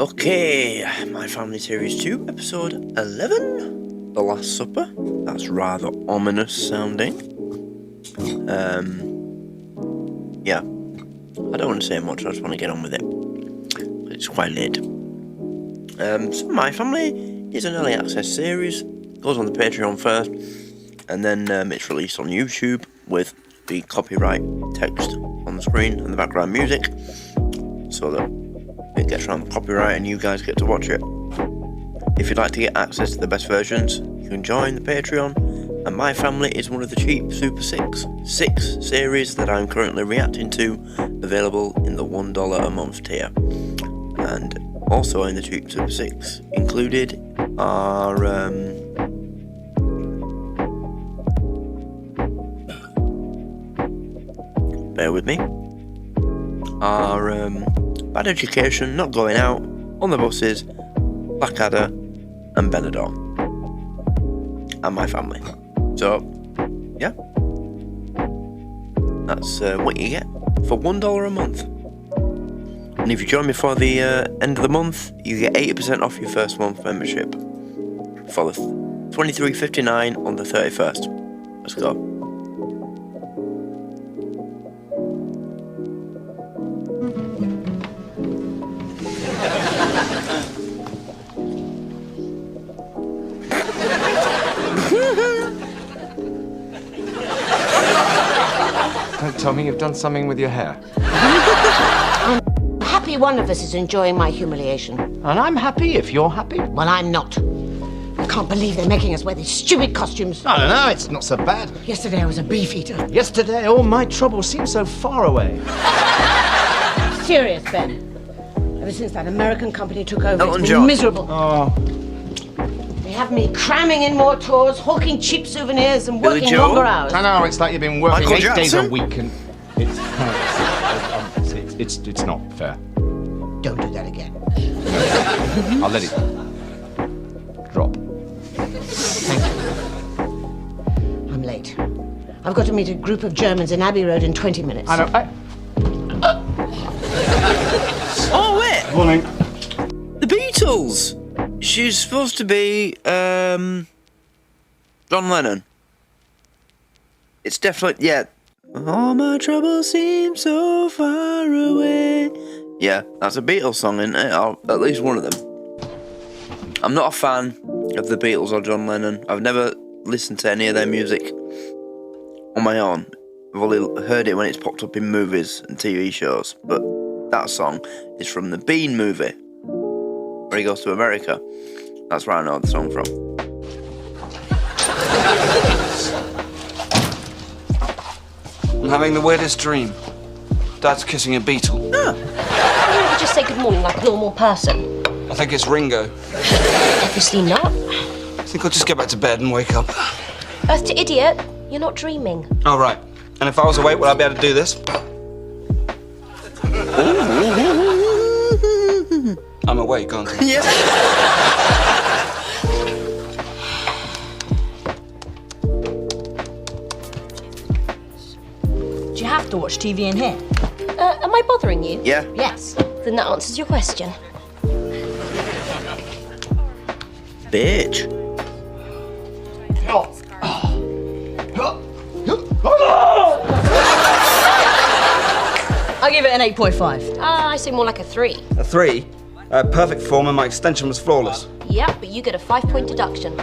Okay, My Family Series 2, Episode 11, The Last Supper. That's rather ominous sounding. Yeah, I don't want to say much, I just want to get on with it. It's quite late. So My Family is an early access series, goes on the Patreon first, and then it's released on YouTube with the copyright text on the screen and the background music, so that it gets around the copyright and you guys get to watch it. If you'd like to get access to the best versions, you can join the Patreon, and My Family is one of the cheap Super 6 series that I'm currently reacting to, available in the $1 a month tier. And also in the cheap Super 6 included are bear with me, are Bad Education, Not Going Out, On the Buses, Blackadder, and Benidorm, and My Family. So, yeah, that's what you get for $1 a month. And if you join me for the end of the month, you get 80% off your first month membership for the $23.59 on the 31st. Let's go. Don't tell me you've done something with your hair. I'm happy one of us is enjoying my humiliation. And I'm happy if you're happy. Well, I'm not. I can't believe they're making us wear these stupid costumes. I don't know, it's not so bad. Yesterday I was a beefeater. Yesterday, all my troubles seemed so far away. Serious, Ben. Ever since that American company took over, Elton it's been John. miserable. Oh, They have me cramming in more tours, hawking cheap souvenirs, and Billy working Joel? longer hours. I know, it's like you've been working Michael 8 days a Jackson? week and it's not fair. Don't do that again. I'll let it drop. I'm late. I've got to meet a group of Germans in Abbey Road in 20 minutes. I know. Oh wait, Morning. the Beatles. She's supposed to be John Lennon. It's definitely, yeah. All my troubles seem so far away. Yeah, that's a Beatles song, isn't it? Or at least one of them. I'm not a fan of the Beatles or John Lennon. I've never listened to any of their music on my own. I've only heard it when it's popped up in movies and TV shows. But that song is from the Bean movie, where he goes to America. That's where I know the song from. I'm having the weirdest dream. Dad's kissing a beetle. Why don't you just say good morning like a normal person? I think it's Ringo. Obviously not. I think I'll just get back to bed and wake up. Earth to idiot, you're not dreaming. Oh, right. And if I was awake, would I be able to do this? I'm awake, aren't I? Yeah. Do you have to watch TV in here? Am I bothering you? Yeah. Yes. Then that answers your question. Bitch. I give it an 8.5. I say more like a 3. A 3? Perfect form and my extension was flawless. Yeah, but you get a 5-point deduction.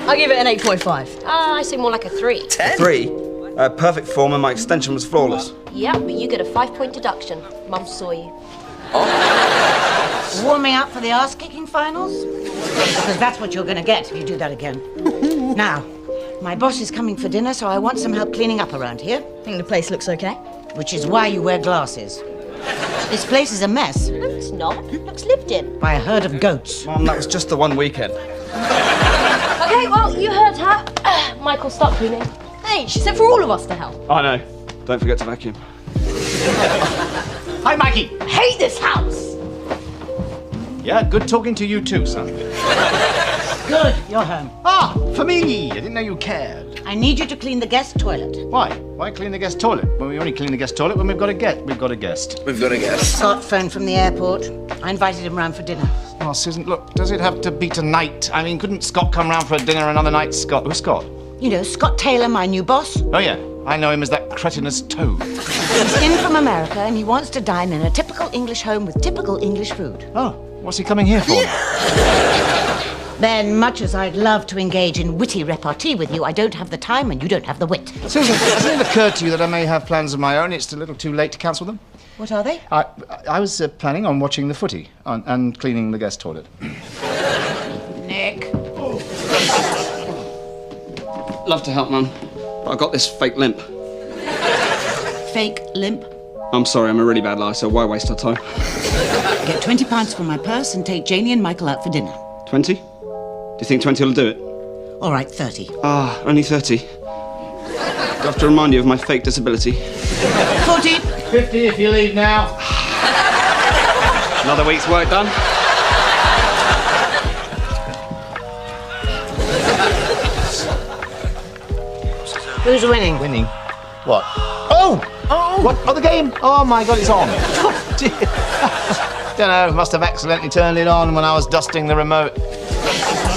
I give it an 8.5. I say more like a 3. 10? 3? Perfect form and my extension was flawless. Yeah, but you get a 5-point deduction. Mum saw you. Warming up for the ass-kicking finals? Because that's what you're going to get if you do that again. Now, my boss is coming for dinner, so I want some help cleaning up around here. Think the place looks okay? Which is why you wear glasses. This place is a mess No, it's not. It looks lived in. by a herd of goats. Mum, that was just the one weekend. Okay, well, you heard her. Michael, start cleaning. Hey, she said for all of us to help. I know. Don't forget to vacuum. Hi, Maggie. Hate this house! Yeah, good talking to you too, son. Good, you're home. Ah, for me! I didn't know you cared. I need you to clean the guest toilet. Why? Why clean the guest toilet? Well, we only clean the guest toilet when we've got a guest. We've got a guest. Scott phoned from the airport. I invited him round for dinner. Oh, Susan, look, does it have to be tonight? I mean, couldn't Scott come round for a dinner another night? Scott? Who's Scott? You know, Scott Taylor, my new boss. Oh, yeah. I know him as that cretinous toad. He's in from America and he wants to dine in a typical English home with typical English food. Oh, what's he coming here for? Ben, much as I'd love to engage in witty repartee with you, I don't have the time and you don't have the wit. Susan, hasn't it occurred to you that I may have plans of my own? It's a little too late to cancel them. What are they? I was planning on watching the footy and cleaning the guest toilet. Nick. Love to help, Mum, but I got this fake limp. Fake limp. I'm sorry, I'm a really bad liar, so why waste our time? Get £20 from my purse and take Janie and Michael out for dinner. 20? Do you think 20 will do it? All right, 30. Ah, only 30. Do I have to remind you of my fake disability? 40. 50 if you leave now. Another week's work done? Who's winning? Winning? What? Oh! Oh! What? Oh, the game? Oh, my God, it's on. Oh, dear. Don't know, must have accidentally turned it on when I was dusting the remote.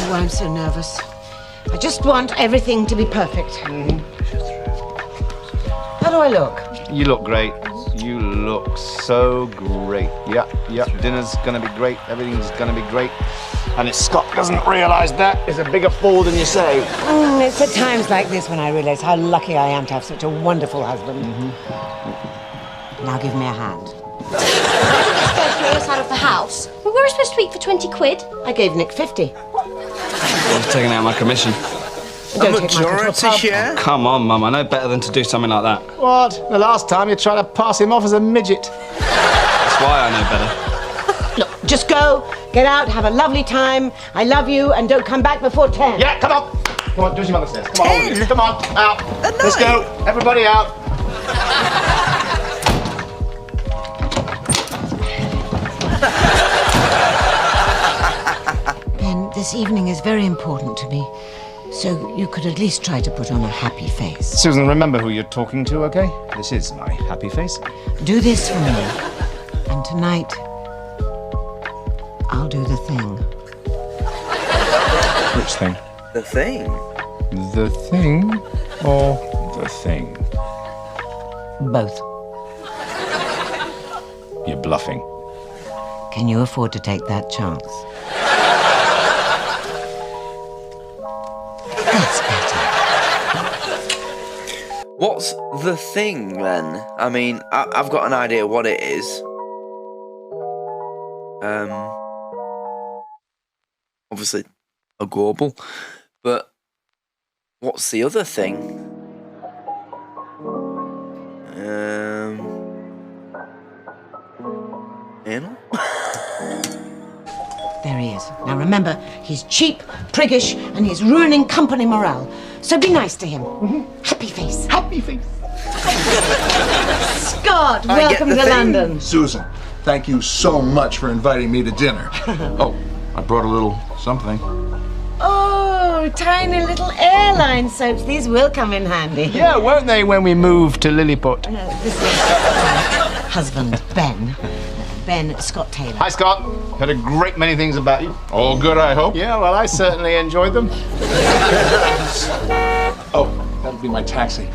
Oh, I'm so nervous. I just want everything to be perfect. How do I look? You look great. You look so great. Yep. Dinner's gonna be great. Everything's gonna be great. And if Scott doesn't realise that, it's a bigger fool than you say. It's at times like this when I realise how lucky I am to have such a wonderful husband. Now give me a hand. Throw us out of the house. We were supposed to eat for 20 quid. I gave Nick 50. I'm taking out my commission. Don't take my Majority share? Come on, Mum, I know better than to do something like that. What? The last time you tried to pass him off as a midget. That's why I know better. Look, just go, get out, have a lovely time. I love you, and don't come back before 10. Yeah, come on. Come on, do as your mother says. Come on, all of you. Come on, out. At Let's night? go. Everybody out. Ben, this evening is very important to me. So you could at least try to put on a happy face. Susan, remember who you're talking to, okay? This is my happy face. Do this for me. And tonight, I'll do the thing. Which thing? The thing. The thing or the thing? Both. You're bluffing. Can you afford to take that chance? That's better. What's the thing then? I mean, I've got an idea what it is. Obviously a global, but what's the other thing? Anal? There he is. Now remember, he's cheap, priggish, and he's ruining company morale. So be nice to him. Happy face. Happy face. Scott, I get welcome the to thing. London. Susan, thank you so much for inviting me to dinner. Oh, I brought a little something. Oh, tiny little airline soaps. These will come in handy. Yeah, won't they when we move to Lilliput? This is husband, Ben. Ben Scott Taylor. Hi, Scott. Heard a great many things about you. All good, I hope. Yeah, well, I certainly enjoyed them. Oh, that'll be my taxi.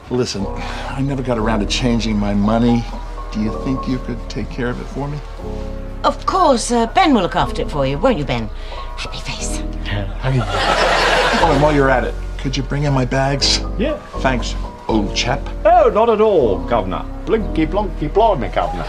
Listen, I never got around to changing my money. Do you think you could take care of it for me? Of course, Ben will look after it for you, won't you, Ben? Happy face. Oh, and while you're at it, could you bring in my bags? Yeah. Thanks, old chap. Oh, not at all, Governor. Blinky blonky blimey, Governor.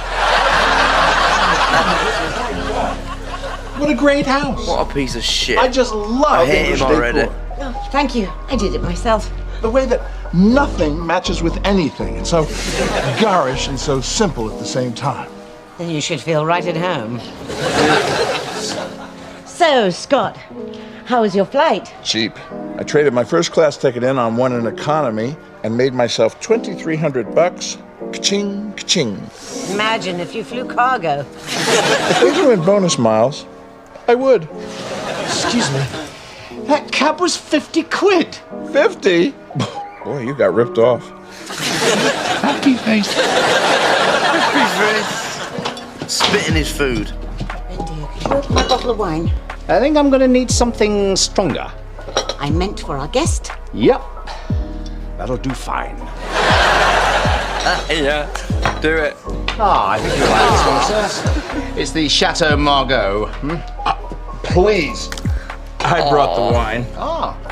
What a great house. What a piece of shit. I just love I hate English him already. decor. Oh, thank you. I did it myself. The way that nothing matches with anything. It's so garish and so simple at the same time. Then you should feel right at home. So, Scott, how was your flight? Cheap. I traded my first class ticket in on one in economy and made myself $2,300. Ka-ching, ka-ching. Imagine if you flew cargo. If those were in bonus miles, I would. Excuse me. That cab was 50 quid. 50? Boy, you got ripped off. Happy face. Spit in his food. Ben dear, could you open my bottle of wine? I think I'm gonna need something stronger. I meant for our guest. Yep. That'll do fine. Yeah, do it. I think you'll like this one, sir. It's the Chateau Margaux. Please. I brought the wine.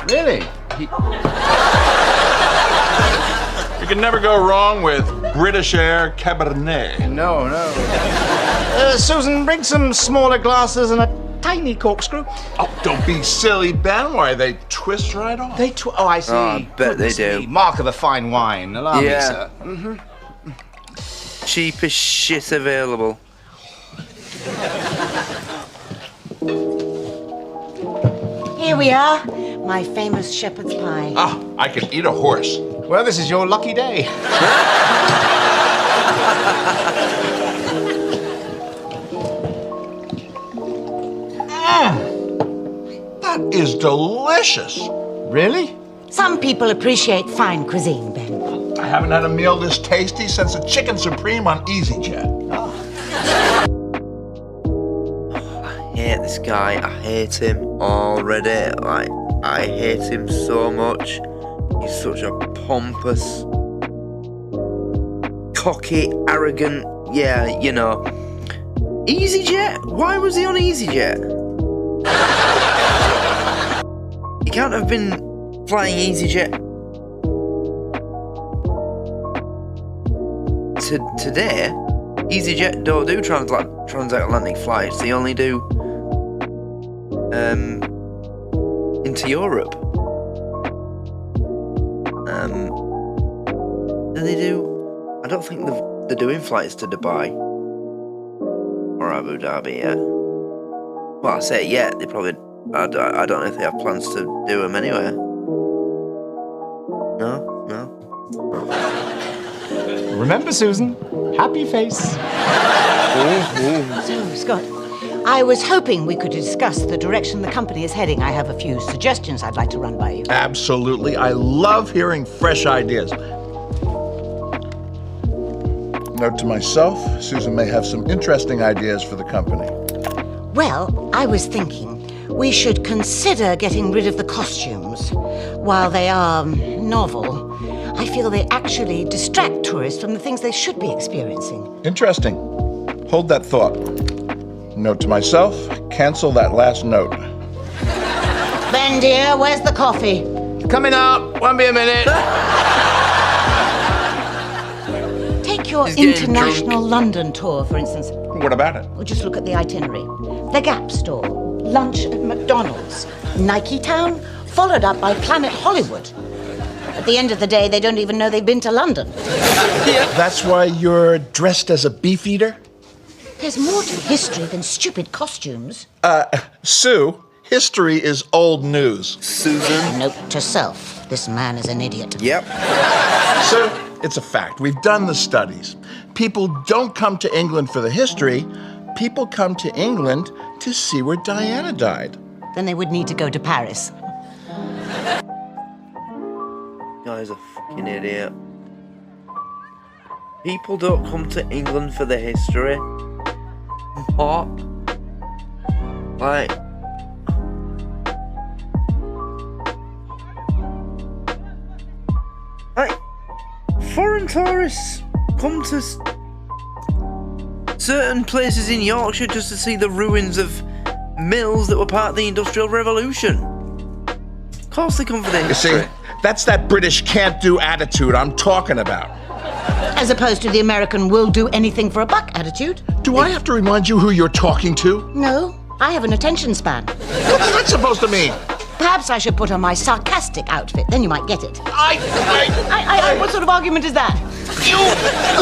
Really? You can never go wrong with British Air Cabernet. No. Susan, bring some smaller glasses and a tiny corkscrew. Oh, don't be silly, Ben. Why, they twist right off. Oh, I see. Oh, I bet they do. Me. Mark of a fine wine. Allow me, Yeah. sir. Cheapest shit available. Here we are, my famous shepherd's pie. I could eat a horse. Well, this is your lucky day. That is delicious. Really? Some people appreciate fine cuisine, Ben. I haven't had a meal this tasty since a chicken supreme on EasyJet. I hate this guy. I hate him already. Like, I hate him so much. He's such a pompous, cocky, arrogant, yeah, you know. EasyJet? Why was he on EasyJet? He can't have been flying EasyJet today. EasyJet don't do transatlantic flights. They only do into Europe. Do they do? I don't think they're doing flights to Dubai or Abu Dhabi yet. Well, I say yet. They probably. I don't know if they have plans to do them anywhere. No. Remember, Susan, happy face. So, Scott, I was hoping we could discuss the direction the company is heading. I have a few suggestions I'd like to run by you. Absolutely. I love hearing fresh ideas. Note to myself, Susan may have some interesting ideas for the company. Well, I was thinking we should consider getting rid of the costumes. While they are novel, I feel they actually distract tourists from the things they should be experiencing. Interesting. Hold that thought. Note to myself, cancel that last note. Ben, dear, where's the coffee? Coming up. Won't be a minute. Take your He's getting international London tour, for instance. What about it? Or just look at the itinerary. The Gap store, lunch at McDonald's, Nike Town, followed up by Planet Hollywood. At the end of the day, they don't even know they've been to London. That's why you're dressed as a beef eater? There's more to history than stupid costumes. Sue, history is old news. Susan. Note to self, this man is an idiot. Yep. Sir, it's a fact. We've done the studies. People don't come to England for the history. People come to England to see where Diana died. Then they would need to go to Paris. Guy's a fucking idiot. People don't come to England for the history. What? Like... foreign tourists come to certain places in Yorkshire just to see the ruins of mills that were part of the Industrial Revolution. Of course they come for the You history. see, that's that British can't-do attitude I'm talking about. As opposed to the American will do anything for a buck attitude. Do I have to remind you who you're talking to? No, I have an attention span. What's that supposed to mean? Perhaps I should put on my sarcastic outfit, then you might get it. What sort of argument is that?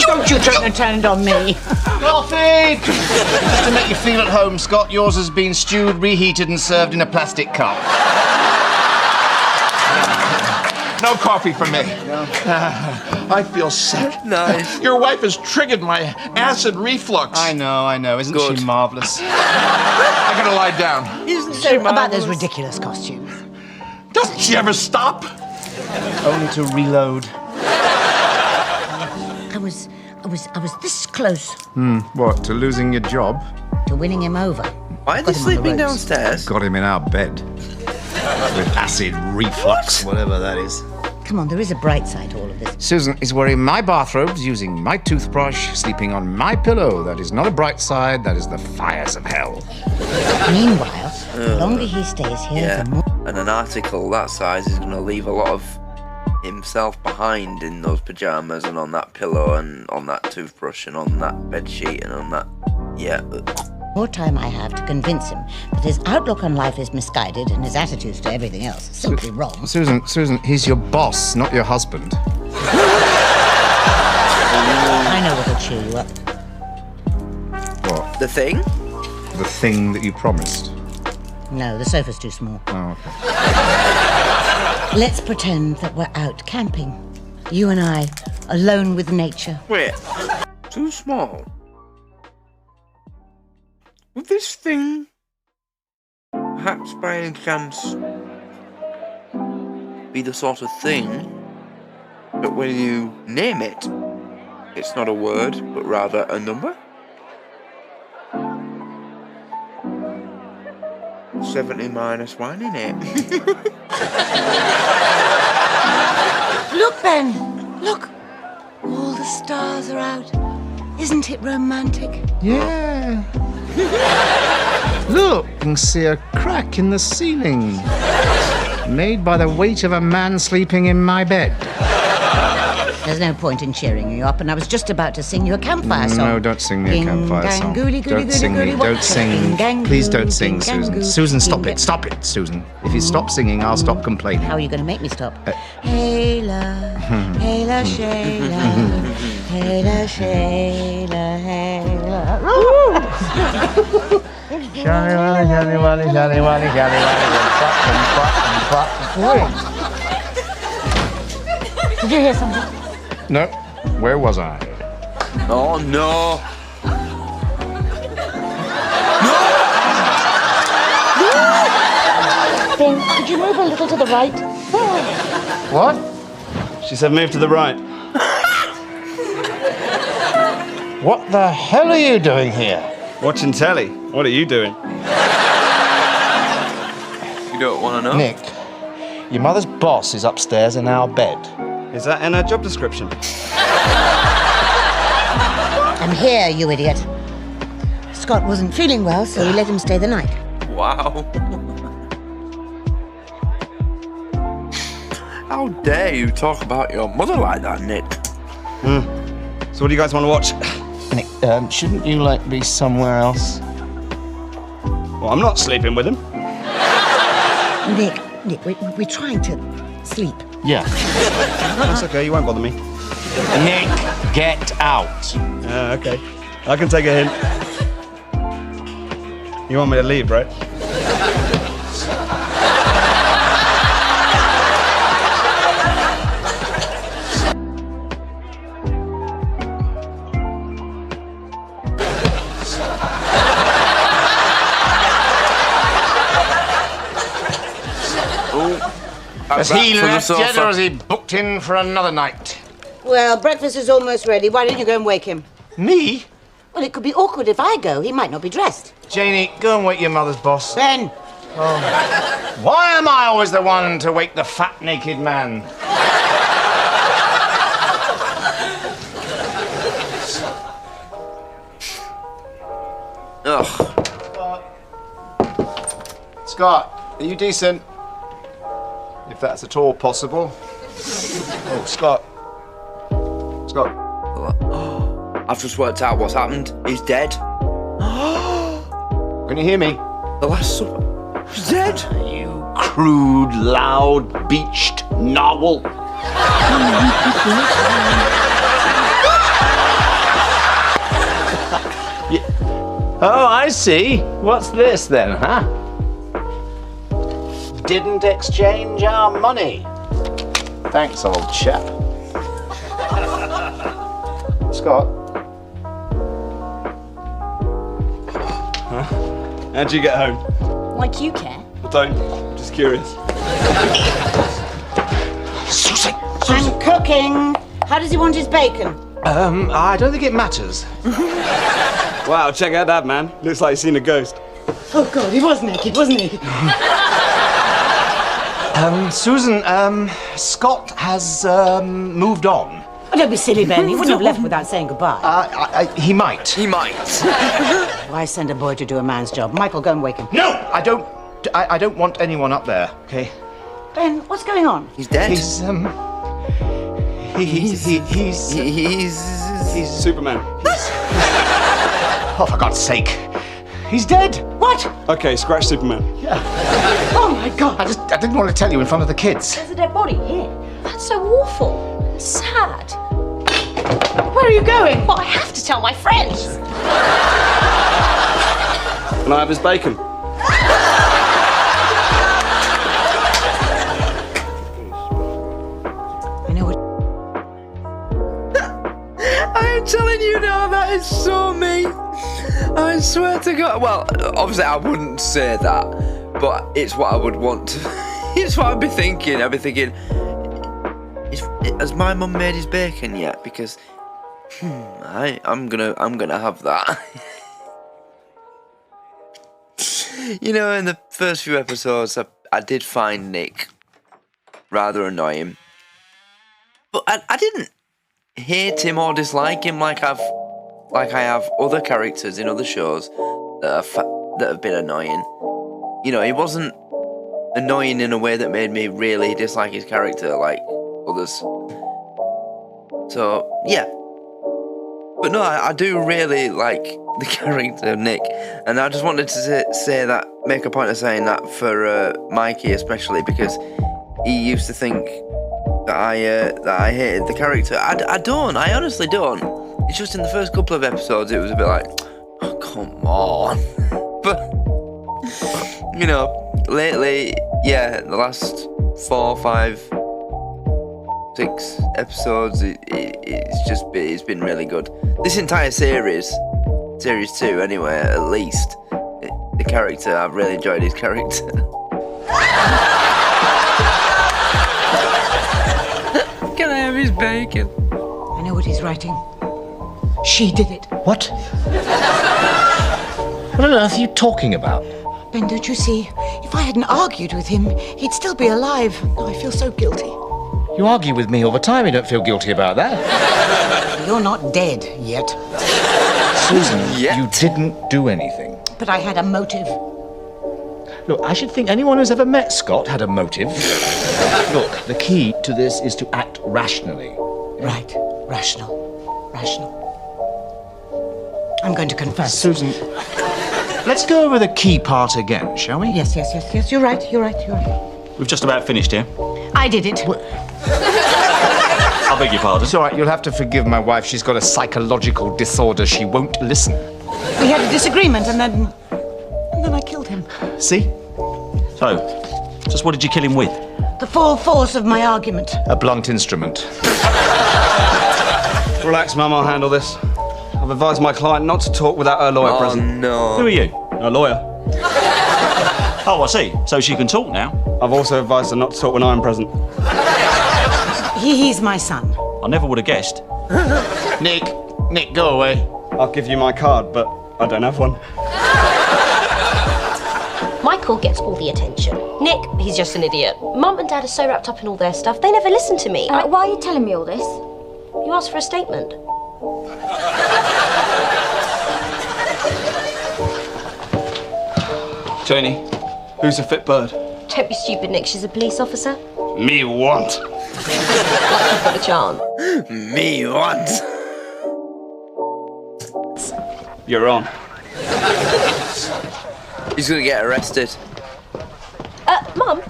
Don't you turn it on me. Coffee! Just to make you feel at home, Scott, yours has been stewed, reheated, and served in a plastic cup. No coffee for me. I feel sick. Nice. Your wife has triggered my acid reflux. I know. Isn't Good. she marvelous? I gotta lie down. Isn't So, she about marvellous? those ridiculous costumes. Doesn't she ever stop? Only to reload. I was this close What, to losing your job? to winning him over. Why are they Got him on the sleeping ropes. downstairs? Got him in our bed. With acid reflux, whatever that is. Come on, there is a bright side to all of this. Susan is wearing my bathrobes, using my toothbrush, sleeping on my pillow. That is not a bright side, that is the fires of hell. Meanwhile, the longer he stays here, Yeah, the more... and an article that size is going to leave a lot of himself behind in those pajamas and on that pillow and on that toothbrush and on that bed sheet and on that... Yeah. more time I have to convince him that his outlook on life is misguided and his attitudes to everything else is simply wrong. Susan, he's your boss, not your husband. I know what'll cheer you up. What? The thing? The thing that you promised. No, the sofa's too small. Oh, okay. Let's pretend that we're out camping. You and I, alone with nature. Wait. Too small? Would this thing, perhaps by any chance, be the sort of thing that when you name it, it's not a word, but rather a number? 70 minus 1, innit? Look, Ben! Look! All the stars are out. Isn't it romantic? Yeah. Look, you can see a crack in the ceiling. Made by the weight of a man sleeping in my bed. There's no point in cheering you up, and I was just about to sing you a campfire song. No, don't sing me a campfire song. Don't sing me. Don't sing. Please don't sing, Susan. Susan, stop it. Stop it, Susan. If you stop singing, I'll stop complaining. How are you going to make me stop? Hayla, Hayla, Shayla, Hayla, Shayla, Hayla. Shally wally, shally wally, shally wally, shally wally. Did you hear something? No. Where was I? Oh no! Ben, could you move a little to the right? What? She said move to the right. What the hell are you doing here? Watching telly. What are you doing? You don't want to know? Nick, your mother's boss is upstairs in our bed. Is that in her job description? I'm here, you idiot. Scott wasn't feeling well, so we let him stay the night. Wow. How dare you talk about your mother like that, Nick? So what do you guys want to watch? Nick, shouldn't you, be somewhere else? Well, I'm not sleeping with him. Nick, we're trying to sleep. Yeah. That's okay, you won't bother me. Nick, get out. Okay. I can take a hint. You want me to leave, right? Has he left yet, or is he booked in for another night? Well, breakfast is almost ready. Why don't you go and wake him? Me? Well, it could be awkward if I go. He might not be dressed. Janie, go and wake your mother's boss. Ben! Why am I always the one to wake the fat, naked man? Ugh. Scott, are you decent? If that's at all possible. Oh, Scott. Scott. I've just worked out what's happened. He's dead. Can you hear me? The Last Supper. He's dead. You crude, loud, beached novel. Oh, I see. What's this then, huh? Didn't exchange our money. Thanks, old chap. Scott. How'd you get home? Like you care. I don't. I'm just curious. Susie! I'm cooking. How does he want his bacon? I don't think it matters. Wow, check out that man. Looks like he's seen a ghost. Oh, God, he was naked, wasn't he? Susan, Scott has, moved on. Oh, don't be silly, Ben. He wouldn't have left without saying goodbye. He might. He might. Why send a boy to do a man's job? Michael, go and wake him. No! I don't want anyone up there, okay? Ben, what's going on? He's dead. He's Superman. oh, for God's sake. He's dead. What? Okay, scratch Superman. Oh, my God. I didn't want to tell you in front of the kids. There's a dead body here. That's so awful. Sad. Where are you going? But I have to tell my friends. Can I have his bacon? I know what... I'm telling you now, that is so me. I swear to God. Well, obviously I wouldn't say that, but it's what I would want to. It's what I'd be thinking. I'd be thinking, has my mum made his bacon yet? Because I'm gonna have that. You know, in the first few episodes, I did find Nick rather annoying, but I didn't hate him or dislike him like I have other characters in other shows that have been annoying. You know, he wasn't annoying in a way that made me really dislike his character like others. So yeah, but no, I do really like the character of Nick, and I just wanted to say that, make a point of saying that for Mikey especially, because he used to think that I hated the character. I don't. I honestly don't. It's just in the first couple of episodes it was a bit like, oh, come on. But you know, lately, yeah, the last 4, 5, 6 episodes, it's been really good. This entire series 2 anyway, at least, the character, I've really enjoyed his character. Can I have his bacon? I know what he's writing. She did it. What? What on earth are you talking about? Ben, don't you see? If I hadn't argued with him, he'd still be alive. Oh, I feel so guilty. You argue with me all the time. You don't feel guilty about that. You're not dead yet. Susan, Yet. you didn't do anything. But I had a motive. Look, I should think anyone who's ever met Scott had a motive. Look, the key to this is to act rationally. Right. Rational. I'm going to confess. Susan, let's go over the key part again, shall we? Yes. You're right. We've just about finished here. I did it. I beg your pardon. It's all right, you'll have to forgive my wife. She's got a psychological disorder. She won't listen. We had a disagreement and then I killed him. See? So, just what did you kill him with? The full force of my argument. A blunt instrument. Relax, Mum, I'll handle this. I've advised my client not to talk without her lawyer present. Who No. are you? A lawyer. Oh, I see. So she can talk now. I've also advised her not to talk when I'm present. He's my son. I never would have guessed. Nick, go away. I'll give you my card, but I don't have one. Michael gets all the attention. Nick, he's just an idiot. Mum and Dad are so wrapped up in all their stuff, they never listen to me. Why are you telling me all this? You asked for a statement. Janie, who's a fit bird? Don't be stupid, Nick. She's a police officer. Me want. Like you've got a chance. Me what? You're on. He's gonna get arrested. Mum,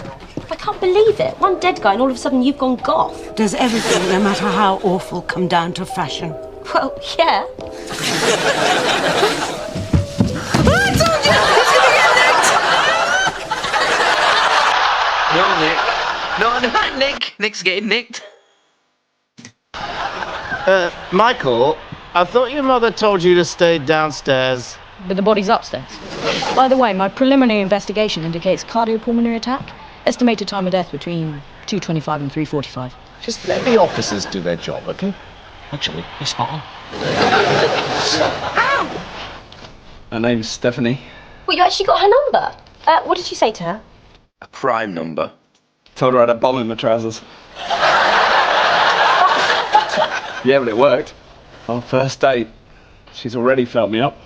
I can't believe it. One dead guy and all of a sudden you've gone goth. Does everything, no matter how awful, come down to fashion? Well, yeah. No, Nick. No, Nick. Nick's getting nicked. Michael, I thought your mother told you to stay downstairs. But the body's upstairs. By the way, my preliminary investigation indicates cardiopulmonary attack. Estimated time of death between 2:25 and 3:45. Just let the officers do their job, okay? Actually, it's spot on. Her name's Stephanie. Well, you actually got her number. What did you say to her? A prime number. Told her I had a bomb in my trousers. Yeah, but it worked. On first date, she's already felt me up.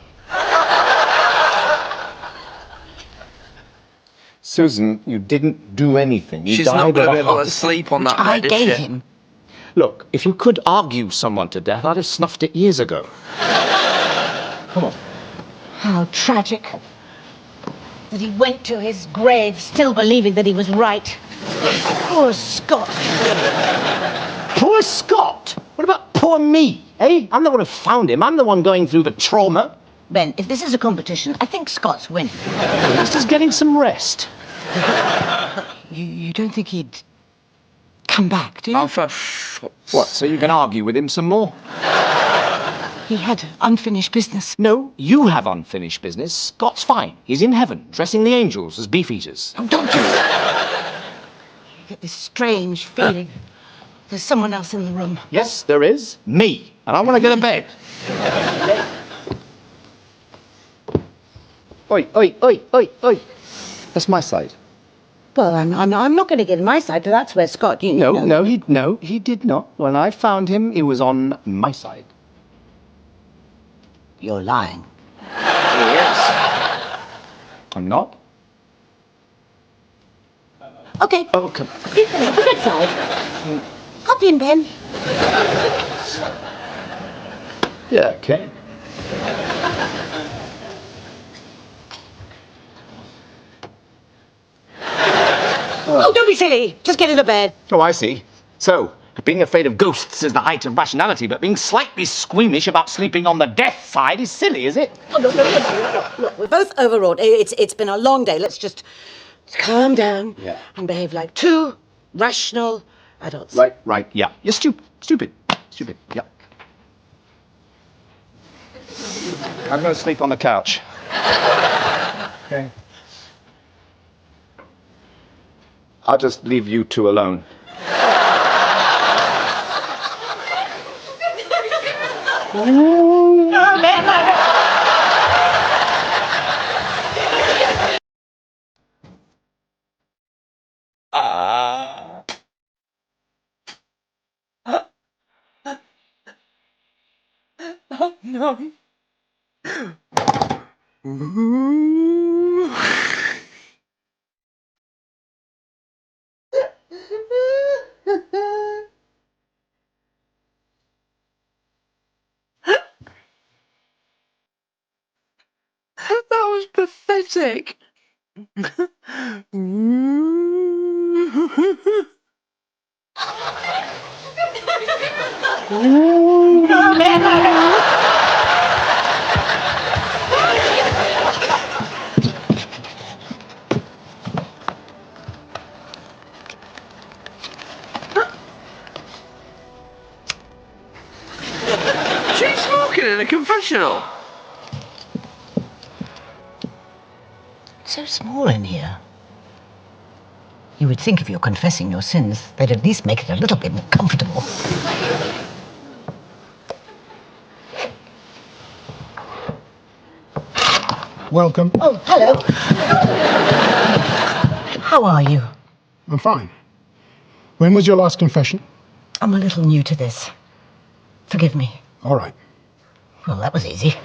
Susan, you didn't do anything. You She's died not going of to be a able to heart sleep on that I bed, is gave she? him. Look, if you could argue someone to death, I'd have snuffed it years ago. Come on. How tragic. That he went to his grave still believing that he was right. Poor Scott. Poor Scott! What about poor me, eh? I'm the one who found him. I'm the one going through the trauma. Ben, if this is a competition, I think Scott's winning. At least he's getting some rest. You don't think he'd come back, do you? Oh, for What, so you can argue with him some more? He had unfinished business. No, you have unfinished business. Scott's fine. He's in heaven, dressing the angels as beef eaters. Oh, don't do it. I get this strange feeling. There's someone else in the room. Yes, there is. Me. And I want to get to bed. Oi, oi, oi, oi, oi. That's my side. Well, I'm not going to get my side. That's where Scott. No, he did not. When I found him, he was on my side. You're lying. I'm not. Okay. Oh, come. You can have the good side. Hop in, Ben. Yeah, okay. Oh, don't be silly. Just get into bed. Oh, I see. So, being afraid of ghosts is the height of rationality, but being slightly squeamish about sleeping on the death side is silly, is it? Oh, no. Look, we're both overwrought. It's been a long day. Let's just calm down and behave like two rational adults. Right, yeah. You're stupid, yeah. I'm going to sleep on the couch. Okay. I'll just leave you two alone. No. That was pathetic. She's smoking in a confessional. So small in here. You would think if you're confessing your sins, they'd at least make it a little bit more comfortable. Welcome. Oh, hello. How are you? I'm fine. When was your last confession? I'm a little new to this. Forgive me. All right. Well, that was easy.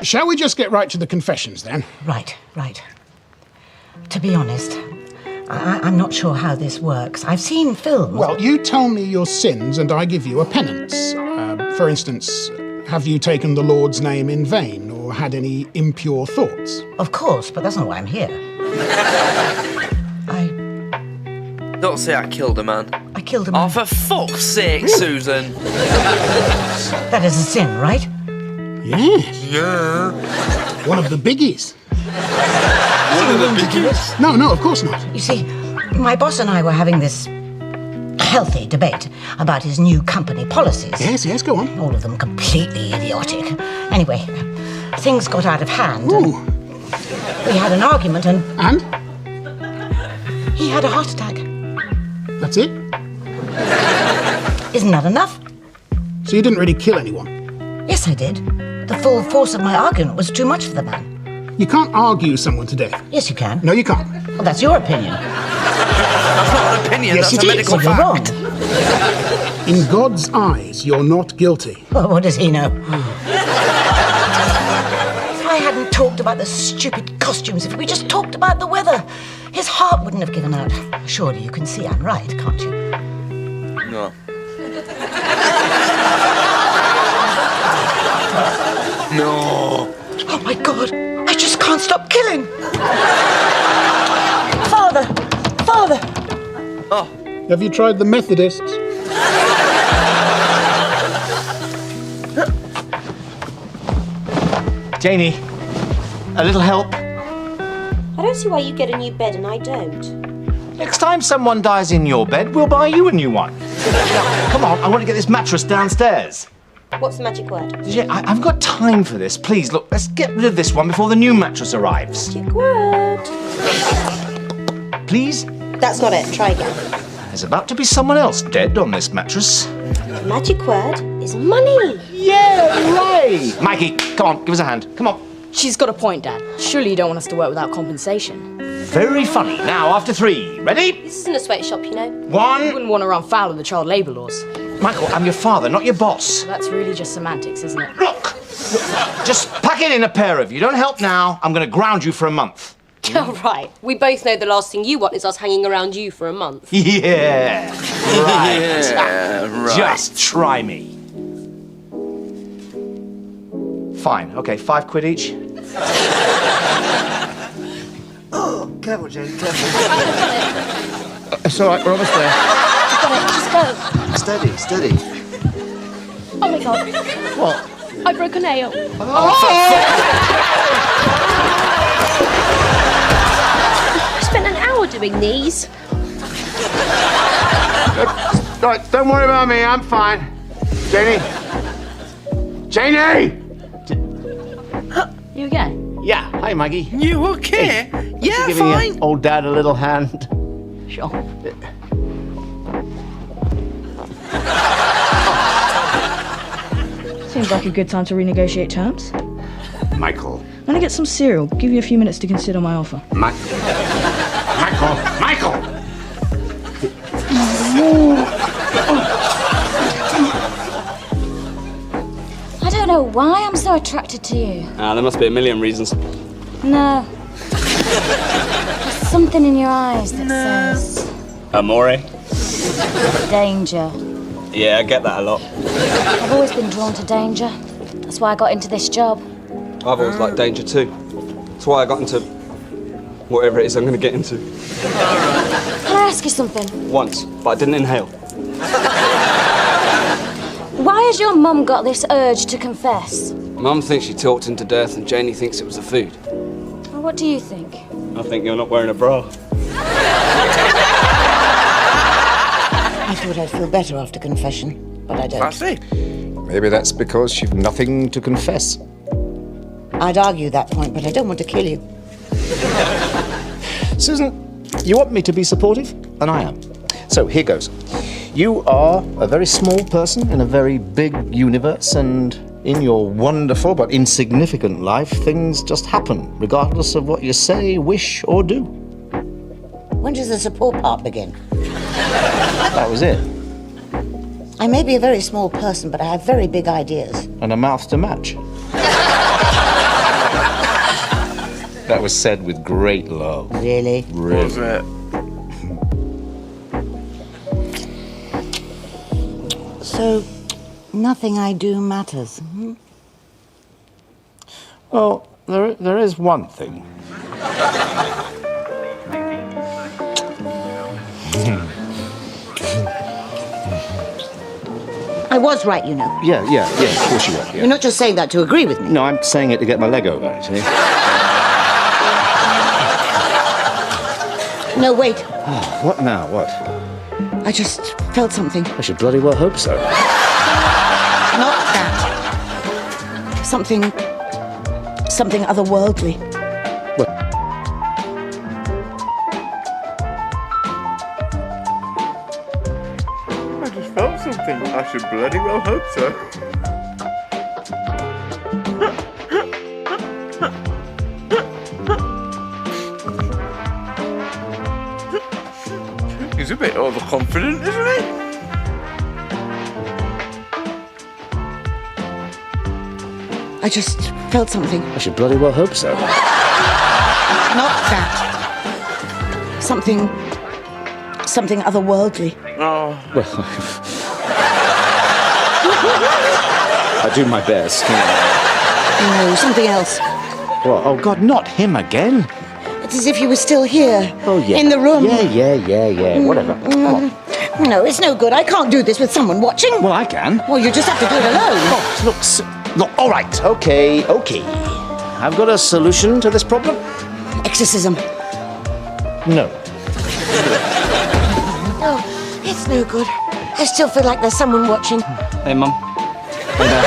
Shall we just get right to the confessions then? Right. To be honest, I'm not sure how this works. I've seen films. Well, you tell me your sins and I give you a penance. For instance, have you taken the Lord's name in vain or had any impure thoughts? Of course, but that's not why I'm here. Don't say I killed a man. I killed a man. Oh, for fuck's sake, Susan. That is a sin, right? Yes. Yeah. One of the biggies. One of the biggest. No, of course not. You see, my boss and I were having this healthy debate about his new company policies. Yes, go on. All of them completely idiotic. Anyway, things got out of hand. Ooh, We had an argument and And? he had a heart attack. That's it? Isn't that enough? So you didn't really kill anyone? Yes, I did. The full force of my argument was too much for the man. You can't argue someone to death. Yes, you can. No, you can't. Well, that's your opinion. That's not an opinion, Yes, that's it a is. medical So you're fact. wrong. In God's eyes, you're not guilty. Well, what does he know? If I hadn't talked about the stupid costumes, if we just talked about the weather, his heart wouldn't have given out. Surely you can see I'm right, can't you? No. No. Oh my God, I just can't stop killing. Father, Father. Oh. Have you tried the Methodists? Janie, a little help? I don't see why you get a new bed and I don't. Next time someone dies in your bed, we'll buy you a new one. Now, come on, I want to get this mattress downstairs. What's the magic word? Yeah, I haven't got time for this. Please, look, let's get rid of this one before the new mattress arrives. Magic word. Please? That's not it. Try again. There's about to be someone else dead on this mattress. The magic word is money. Yeah, right! Mikey, come on, give us a hand. Come on. She's got a point, Dad. Surely you don't want us to work without compensation. Very funny. Now, after 3. Ready? This isn't a sweatshop, you know. 1. You wouldn't want to run foul of the child labour laws. Michael, I'm your father, not your boss. That's really just semantics, isn't it? Look! Just pack it in, a pair of you. Don't help now. I'm going to ground you for a month. Oh, right. We both know the last thing you want is us hanging around you for a month. Yeah, right. Yeah, right. Just try me. Fine. Okay, £5 each. Oh, careful, Jane, careful. It's all right. We're almost there. Just go. Steady, steady. Oh my God. What? I broke a nail. I spent an hour doing these. Right, don't worry about me. I'm fine. Janie. Janie. You okay? Yeah. Hi, Maggie. You okay? Yeah, Giving fine. your old dad a little hand. Sure. Seems like a good time to renegotiate terms. Michael. I'm gonna get some cereal. Give you a few minutes to consider my offer. Michael. Michael. I don't know why I'm so attracted to you. There must be a million reasons. No. There's something in your eyes that says Amore? danger. Yeah, I get that a lot. I've always been drawn to danger. That's why I got into this job. I've always liked danger too. That's why I got into whatever it is I'm going to get into. Can I ask you something? Once, but I didn't inhale. Why has your mum got this urge to confess? Mum thinks she talked him to death and Janie thinks it was the food. Well, what do you think? I think you're not wearing a bra. I thought I'd feel better after confession, but I don't. I see. Maybe that's because you've nothing to confess. I'd argue that point, but I don't want to kill you. Susan, you want me to be supportive? And I am. So here goes. You are a very small person in a very big universe, and in your wonderful but insignificant life, things just happen, regardless of what you say, wish, or do. When does the support part begin? That was it. I may be a very small person, but I have very big ideas. And a mouth to match. That was said with great love. Really? Really. So, nothing I do matters. Hmm? Well, there is one thing. I was right, you know. Yeah, of course you are. You're not just saying that to agree with me. No, I'm saying it to get my leg over, actually. No, wait. What now? What? I just felt something. I should bloody well hope so. Not that. Something otherworldly. I just felt something. I should bloody well hope so. He's a bit overconfident, isn't he? I just felt something. I should bloody well hope so. Not that. Something otherworldly. Oh. Well, I do my best. No, something else. Well, oh God, not him again. It's as if you were still here. Oh, yeah. In the room. Yeah. Whatever. Come on. No, it's no good. I can't do this with someone watching. Well, I can. Well, you just have to do it alone. Oh, look, all right. Okay. I've got a solution to this problem. Exorcism. No. Oh, it's no good. I still feel like there's someone watching. Hey, Mum. Hey, Dad.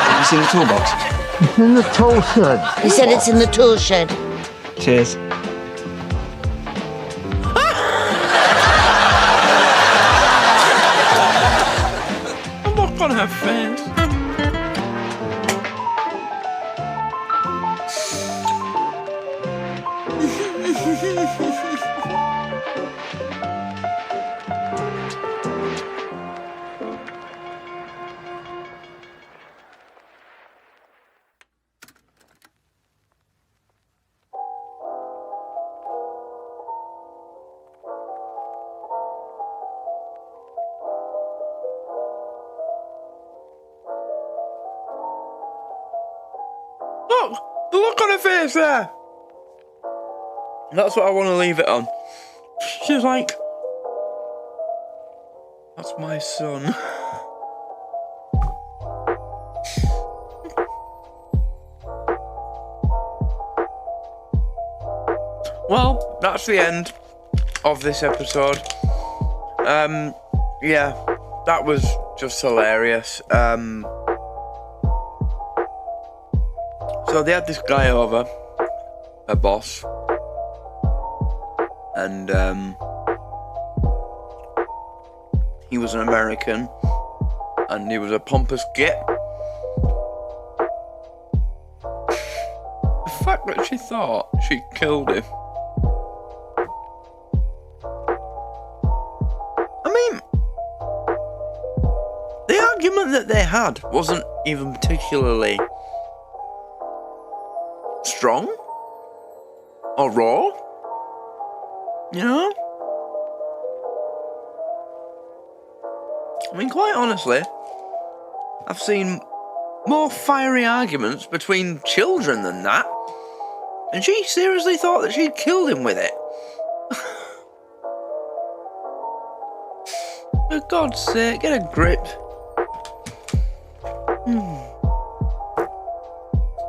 Have you seen the toolbox? In the tool shed. He said it's in the tool shed. Cheers. A look on her face. Look! The look on her face there! That's what I want to leave it on. She's like... That's my son. Well, that's the end of this episode. Yeah, that was just hilarious. So they had this guy over, a boss, and he was an American, and he was a pompous git. The fact that she thought she killed him. I mean, the argument that they had wasn't even particularly strong or raw, you know? I mean, quite honestly, I've seen more fiery arguments between children than that, and she seriously thought that she'd killed him with it. For God's sake, get a grip.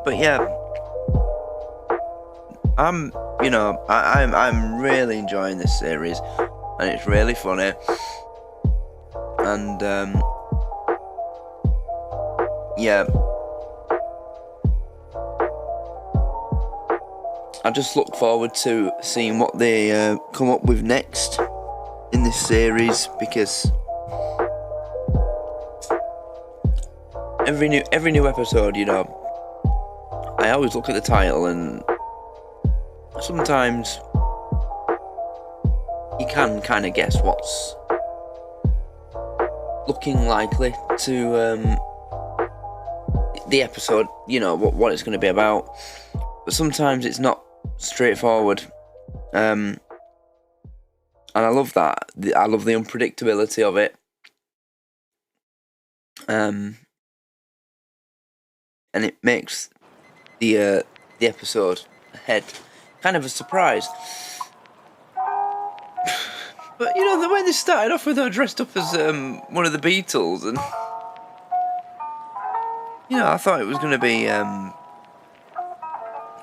But yeah, I'm really enjoying this series, and it's really funny, and yeah, I just look forward to seeing what they come up with next in this series, because every new episode, you know, I always look at the title, and sometimes you can kind of guess what's looking likely to the episode, you know, what it's going to be about, but sometimes it's not straightforward, and I love that. I love the unpredictability of it, and it makes the episode ahead kind of a surprise. But you know, the way they started off with her dressed up as one of the Beatles, and you know, I thought it was going to be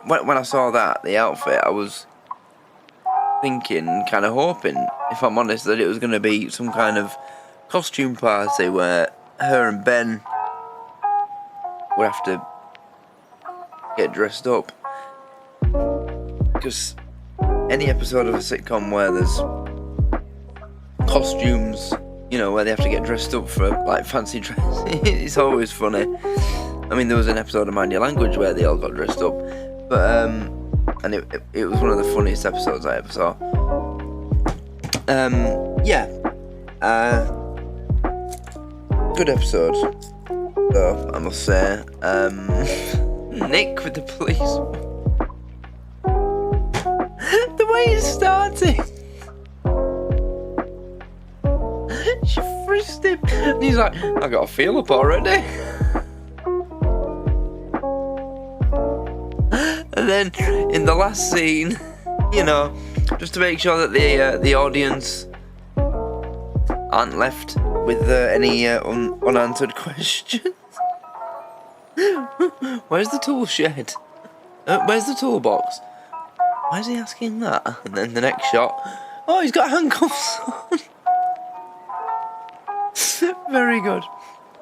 when I saw that, the outfit, I was thinking, kind of hoping, if I'm honest, that it was going to be some kind of costume party where her and Ben would have to get dressed up. because any episode of a sitcom where there's costumes, you know, where they have to get dressed up for like fancy dress, it's always funny. I mean, there was an episode of Mind Your Language where they all got dressed up, but and it was one of the funniest episodes I ever saw. Yeah, good episode, though, I must say. Nick with the police. The way it started. She frisked him. And he's like, I got a feel up already. And then in the last scene, you know, just to make sure that the audience aren't left with any unanswered questions. Where's the tool shed? Where's the toolbox? Why is he asking that? And then the next shot, oh, he's got handcuffs on. Very good.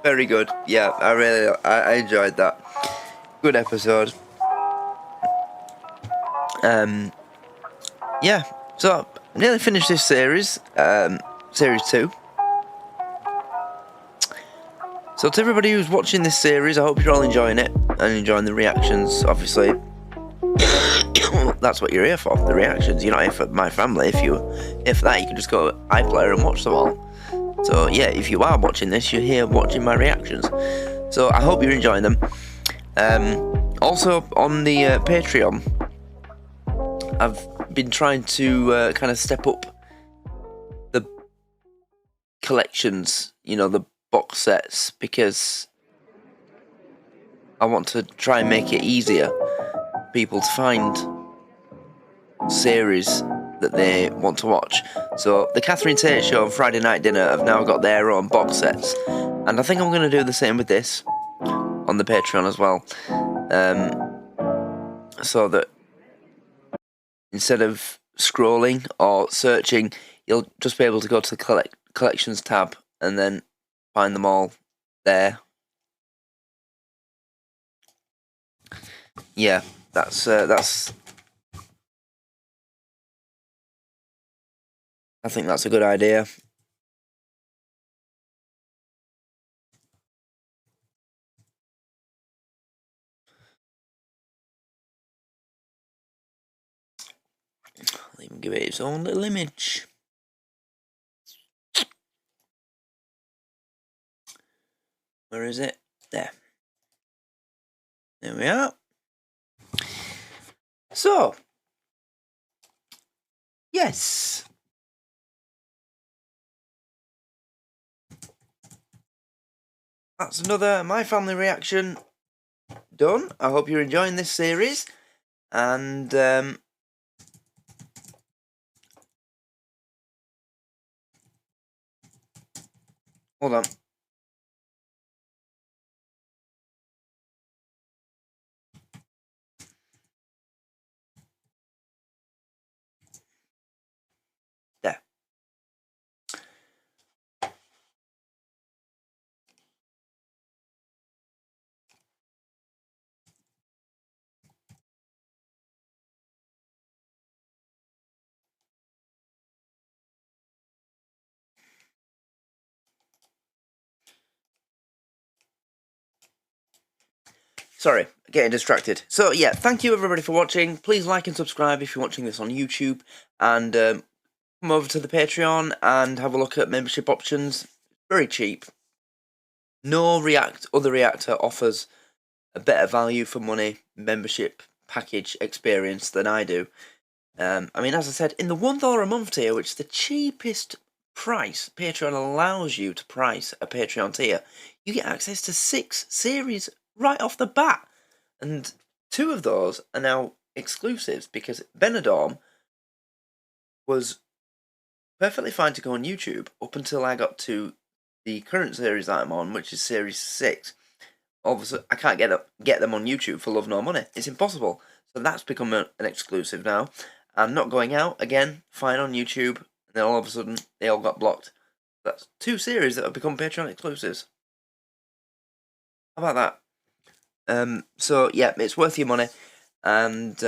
Very good. Yeah, I enjoyed that. Good episode. Yeah, so I nearly finished this series, series 2. So to everybody who's watching this series, I hope you're all enjoying it and enjoying the reactions, obviously. That's what you're here for, the reactions. You're not here for my family. If for that, you can just go to iPlayer and watch them all. So yeah, if you are watching this, you're here watching my reactions. So I hope you're enjoying them. Also on the Patreon, I've been trying to kind of step up the collections, you know, the box sets, because I want to try and make it easier for people to find series that they want to watch. So the Catherine Tate Show and Friday Night Dinner have now got their own box sets, and I think I'm going to do the same with this on the Patreon as well, so that instead of scrolling or searching, you'll just be able to go to the collections tab and then find them all there. Yeah, that's I think that's a good idea. I'll even give it its own little image. Where is it? There. There we are. So, yes. That's another My Family reaction done. I hope you're enjoying this series. And hold on. There. Sorry, getting distracted. So yeah, thank you everybody for watching. Please like and subscribe if you're watching this on YouTube, and come over to the Patreon and have a look at membership options. Very cheap. No other reactor offers a better value for money membership package experience than I do. I mean, as I said, in the $1 a month tier, which is the cheapest price Patreon allows you to price a Patreon tier, you get access to 6 series right off the bat, and 2 of those are now exclusives, because Benidorm was perfectly fine to go on YouTube up until I got to the current series that I'm on, which is series 6. Obviously, I can't get them on YouTube for love nor money. It's impossible. So that's become an exclusive now. And Not Going Out, again, fine on YouTube. And then all of a sudden, they all got blocked. That's 2 series that have become Patreon exclusives. How about that? So yeah, it's worth your money, and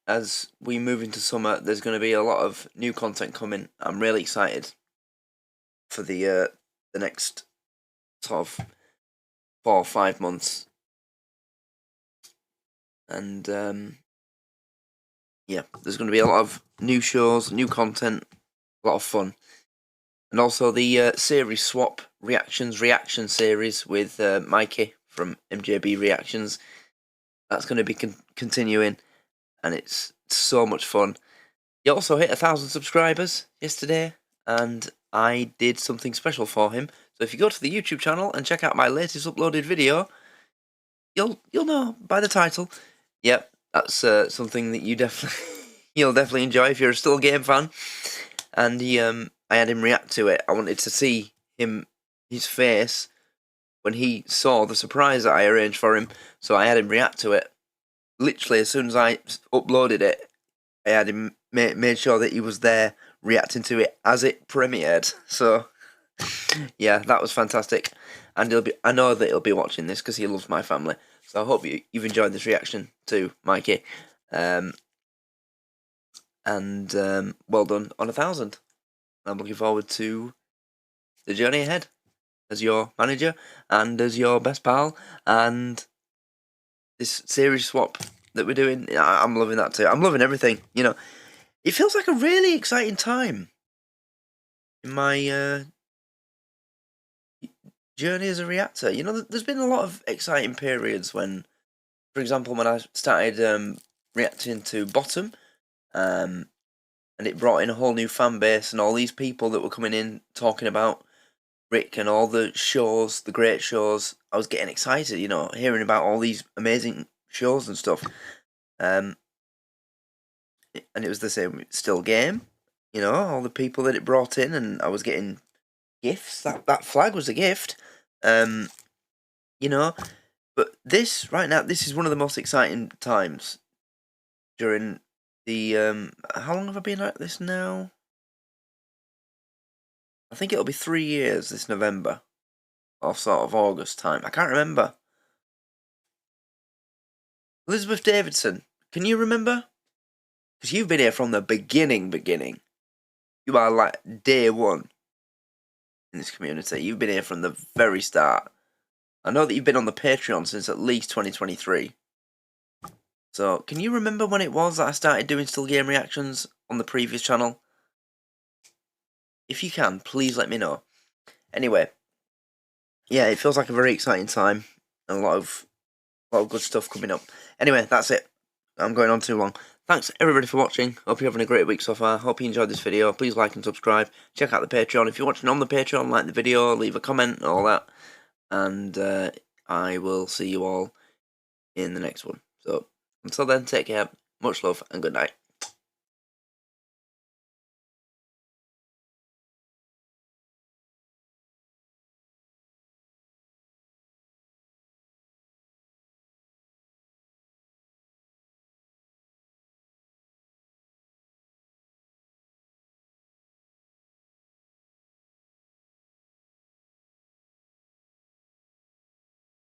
as we move into summer, there's going to be a lot of new content coming. I'm really excited for the next sort of 4 or 5 months. And yeah, there's going to be a lot of new shows, new content, a lot of fun. And also the series swap reaction series with Mikey from MJB Reactions. That's going to be continuing, and it's so much fun. He also hit 1,000 subscribers yesterday, and I did something special for him. So if you go to the YouTube channel and check out my latest uploaded video, you'll know by the title. Yep, that's something that you'll definitely enjoy if you're still a game fan. And I had him react to it. I wanted to see his face when he saw the surprise that I arranged for him. So I had him react to it. Literally, as soon as I uploaded it, I had him made sure that he was there reacting to it as it premiered. So yeah, that was fantastic. And I know that he'll be watching this because he loves my family. So I hope you've enjoyed this reaction too, Mikey. And well done on 1,000. I'm looking forward to the journey ahead as your manager and as your best pal, and this series swap that we're doing. I'm loving that too. I'm loving everything. You know, it feels like a really exciting time in my journey as a reactor. You know, there's been a lot of exciting periods when, for example, when I started reacting to Bottom, and it brought in a whole new fan base and all these people that were coming in talking about Rick and all the shows, the great shows. I was getting excited, you know, hearing about all these amazing shows and stuff. And it was the same Still Game, you know, all the people that it brought in, and I was getting gifts. That flag was a gift, you know. But this, right now, this is one of the most exciting times during the, how long have I been at this now? I think it'll be 3 years this November, or sort of August time. I can't remember. Elizabeth Davidson, can you remember? Because you've been here from the beginning. You are like day one in this community. You've been here from the very start. I know that you've been on the Patreon since at least 2023. So, can you remember when it was that I started doing Still Game reactions on the previous channel? If you can, please let me know. Anyway, yeah, it feels like a very exciting time and a lot of good stuff coming up. Anyway, that's it. I'm going on too long. Thanks everybody for watching. Hope you're having a great week so far. Hope you enjoyed this video. Please like and subscribe. Check out the Patreon. If you're watching on the Patreon, like the video, leave a comment, all that. And I will see you all in the next one. So, until then, take care, much love, and good night.